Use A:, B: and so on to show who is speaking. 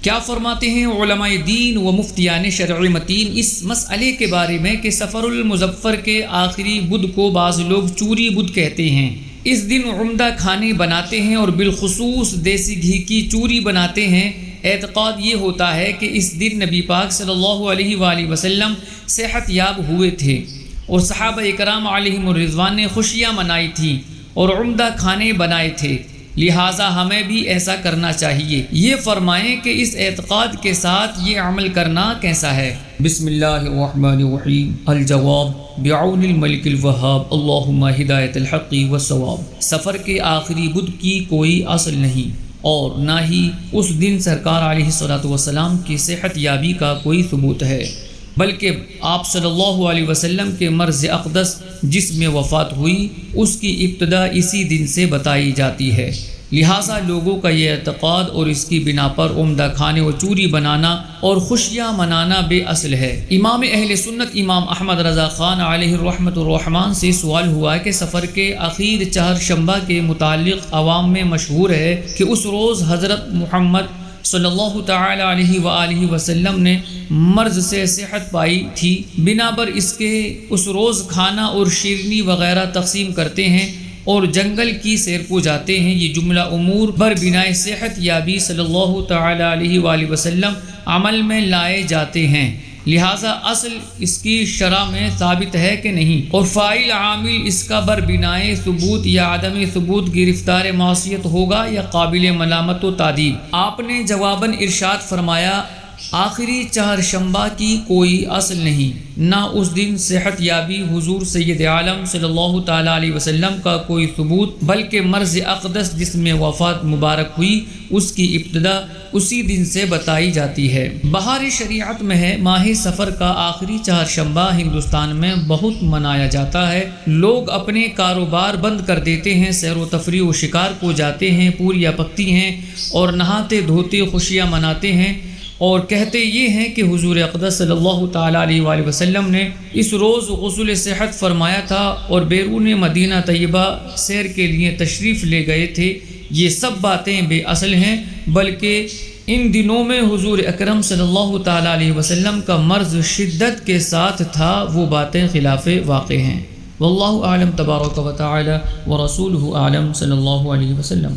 A: کیا فرماتے ہیں علماء دین و مفتیان شرع متین اس مسئلے کے بارے میں کہ سفر المظفر کے آخری بدھ کو بعض لوگ چوری بدھ کہتے ہیں۔ اس دن عمدہ کھانے بناتے ہیں اور بالخصوص دیسی گھی کی چوری بناتے ہیں۔ اعتقاد یہ ہوتا ہے کہ اس دن نبی پاک صلی اللہ علیہ وآلہ وسلم صحت یاب ہوئے تھے اور صحابہ اکرام علیہم الرضوان نے خوشیاں منائی تھیں اور عمدہ کھانے بنائے تھے، لہٰذا ہمیں بھی ایسا کرنا چاہیے۔ یہ فرمائیں کہ اس اعتقاد کے ساتھ یہ عمل کرنا کیسا ہے؟ بسم اللہ الرحمن الرحیم۔ الجواب بعون الملک الوہاب اللہم ہدایت الحق والصواب۔ سفر کے آخری بدھ کی کوئی اصل نہیں اور نہ ہی اس دن سرکار علیہ الصلوۃ والسلام کی صحت یابی کا کوئی ثبوت ہے، بلکہ آپ صلی اللہ علیہ وسلم کے مرض اقدس جس میں وفات ہوئی اس کی ابتدا اسی دن سے بتائی جاتی ہے، لہٰذا لوگوں کا یہ اعتقاد اور اس کی بنا پر عمدہ کھانے و چوری بنانا اور خوشیاں منانا بے اصل ہے۔ امام اہل سنت امام احمد رضا خان علیہ الرحمۃ الرحمان سے سوال ہوا کہ سفر کے اخیر چہارشنبہ کے متعلق عوام میں مشہور ہے کہ اس روز حضرت محمد صلی اللہ تعالی علیہ وآلہ وسلم نے مرض سے صحت پائی تھی، بنا پر اس کے اس روز کھانا اور شیرنی وغیرہ تقسیم کرتے ہیں اور جنگل کی سیر کو جاتے ہیں۔ یہ جملہ امور بر بنائے صحت یابی صلی اللہ تعالی علیہ وآلہ وسلم عمل میں لائے جاتے ہیں، لہٰذا اصل اس کی شرع میں ثابت ہے کہ نہیں، اور فاعل عامل اس کا بر بنائے ثبوت یا عدم ثبوت گرفتار معصیت ہوگا یا قابل ملامت و تعدیب۔ آپ نے جواباً ارشاد فرمایا آخری چہارشنبہ کی کوئی اصل نہیں، نہ اس دن صحت یابی حضور سید عالم صلی اللہ تعالی علیہ وسلم کا کوئی ثبوت، بلکہ مرض اقدس جس میں وفات مبارک ہوئی اس کی ابتدا اسی دن سے بتائی جاتی ہے۔ بہار شریعت میں ہے، ماہ سفر کا آخری چہارشنبہ ہندوستان میں بہت منایا جاتا ہے۔ لوگ اپنے کاروبار بند کر دیتے ہیں، سیر و تفریح و شکار کو جاتے ہیں، پوریاں پکتی ہیں اور نہاتے دھوتے خوشیاں مناتے ہیں اور کہتے یہ ہیں کہ حضور اقدس صلی اللہ تعالی علیہ وآلہ وسلم نے اس روز غسل صحت فرمایا تھا اور بیرون مدینہ طیبہ سیر کے لیے تشریف لے گئے تھے۔ یہ سب باتیں بے اصل ہیں، بلکہ ان دنوں میں حضور اکرم صلی اللہ تعالی علیہ وسلم کا مرض شدت کے ساتھ تھا، وہ باتیں خلاف واقع ہیں۔ واللہ اعلم تبارک و تعالی ورسولہ اعلم صلی اللہ علیہ وسلم۔